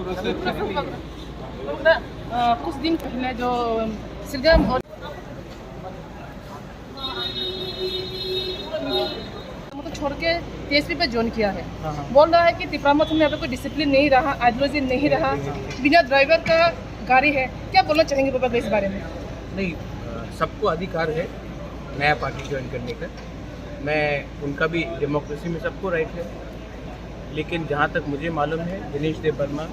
कुछ दिन पहले जो सिलगम और छोड़ के टीएसपी पे ज्वाइन किया है। बोल रहा है कि तिपरामथ में यहाँ पे कोई डिसिप्लिन नहीं रहा, आइडियोलॉजी नहीं रहा, बिना ड्राइवर का गाड़ी है। क्या बोलना चाहेंगे बाबा इस बारे में? नहीं, सबको अधिकार है नया पार्टी ज्वाइन करने का। मैं उनका भी डेमोक्रेसी में सबको राइट है, लेकिन जहाँ तक मुझे मालूम है दिनेश देव वर्मा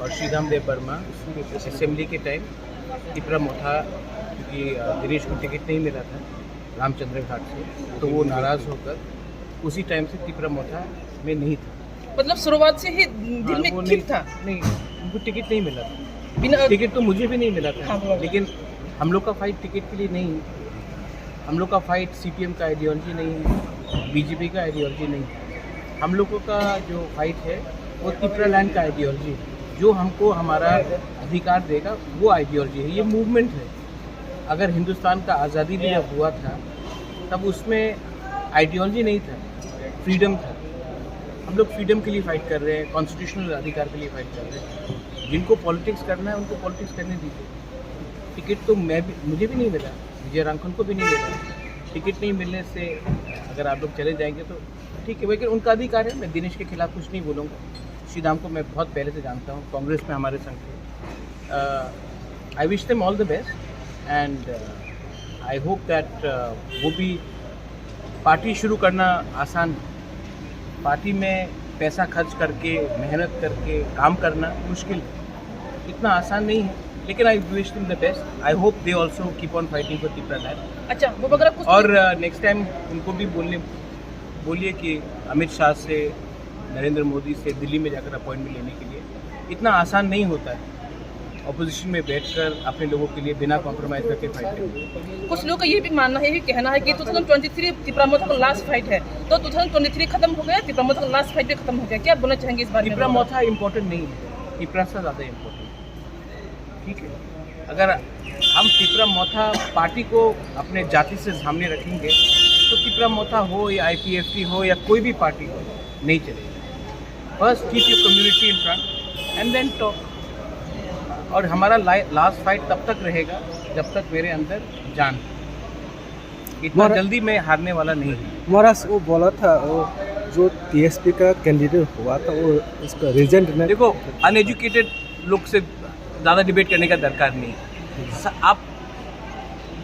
और श्रीधाम देव वर्मा असेंबली के टाइम तिपरामोथा, क्योंकि दिनेश को टिकट नहीं मिला था रामचंद्र घाट से, तो वो नाराज़ होकर उसी टाइम से तिपरामोथा में नहीं था। मतलब शुरुआत से ही दिल में खिप था? नहीं, उनको टिकट नहीं मिला था। बिना टिकट तो मुझे भी नहीं मिला था। हाँ, लेकिन हम लोग का फाइट टिकट के लिए नहीं, हम लोग का फाइट सीपीएम का आइडियोलॉजी नहीं है, बीजेपी का आइडियोलॉजी नहीं है। हम लोगों का जो फाइट है वो तिपरालैंड का आइडियोलॉजी है, जो हमको हमारा अधिकार देगा, वो आइडियोलॉजी है। ये मूवमेंट है। अगर हिंदुस्तान का आज़ादी भी जब हुआ था तब उसमें आइडियोलॉजी नहीं था, फ्रीडम था। हम लोग फ्रीडम के लिए फाइट कर रहे हैं, कॉन्स्टिट्यूशनल अधिकार के लिए फाइट कर रहे हैं। जिनको पॉलिटिक्स करना है उनको पॉलिटिक्स करने दीजिए। टिकट तो मुझे भी नहीं मिला, विजय रांखल को भी नहीं मिला। टिकट नहीं मिलने से अगर आप लोग चले जाएंगे तो ठीक है, लेकिन उनका अधिकार है। मैं दिनेश के खिलाफ कुछ नहीं बोलूँगा। श्रीधाम को मैं बहुत पहले से जानता हूँ, कांग्रेस में हमारे संग थे। आई wish them all the best and I hope that वो भी पार्टी शुरू करना आसान है। पार्टी में पैसा खर्च करके, मेहनत करके काम करना मुश्किल है, इतना आसान नहीं है। लेकिन I wish them the best. I hope they also keep on fighting for Tipraland. अच्छा, वो वगैरह कुछ और नेक्स्ट टाइम उनको भी बोलिए कि अमित शाह से, नरेंद्र मोदी से दिल्ली में जाकर अपॉइंटमेंट लेने के लिए इतना आसान नहीं होता है। ऑपोजिशन में बैठकर अपने लोगों के लिए बिना कॉम्प्रोमाइज़ करके फाइट करना। कुछ लोगों का ये भी मानना है, ये कहना है कि 2023 तिपरामोथा का लास्ट फाइट है, तो 2023 खत्म हो गया, तिपरामोथा का लास्ट फाइट भी खत्म हो गया। क्या बोलना चाहेंगे इस बारे में? तिपरामोथा इम्पोर्टेंट नहीं है, तिपरासा ज़्यादा इम्पोर्टेंट। ठीक है, अगर हम तिपरामोथा पार्टी को अपने जाति से सामने रखेंगे तो तिपरामोथा हो या आईपीएफटी हो या कोई भी पार्टी हो, नहीं चलेगा। First keep your community in front and then talk. और हमारा लास्ट फाइट तब तक रहेगा जब तक मेरे अंदर जान। इतना जल्दी मैं हारने वाला नहीं हूँ। महाराज वो बोला था, वो जो टीएसपी का कैंडिडेट हुआ था वो इसका रिजल्ट में, देखो अनएजुकेटेड लोग से ज़्यादा डिबेट करने का दरकार नहीं है। आप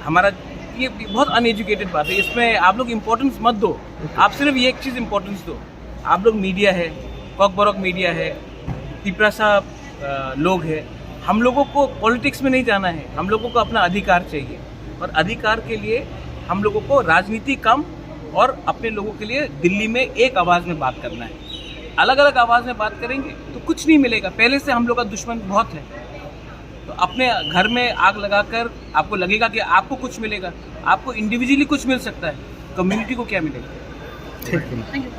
हमारा ये बहुत अनएजुकेटेड बात है, इसमें आप लोग इम्पोर्टेंस मत दो। आप सिर्फ ये एक चीज़ इम्पोर्टेंस दो। आप लोग मीडिया है, कॉकबॉरक मीडिया है, तिपरासा लोग है। हम लोगों को पॉलिटिक्स में नहीं जाना है, हम लोगों को अपना अधिकार चाहिए। और अधिकार के लिए हम लोगों को राजनीति कम और अपने लोगों के लिए दिल्ली में एक आवाज़ में बात करना है। अलग अलग आवाज़ में बात करेंगे तो कुछ नहीं मिलेगा। पहले से हम लोग का दुश्मन बहुत है, तो अपने घर में आग लगाकर आपको लगेगा कि आपको कुछ मिलेगा। आपको इंडिविजुअली कुछ मिल सकता है, कम्युनिटी को क्या मिलेगा? ठीक है। Thank you.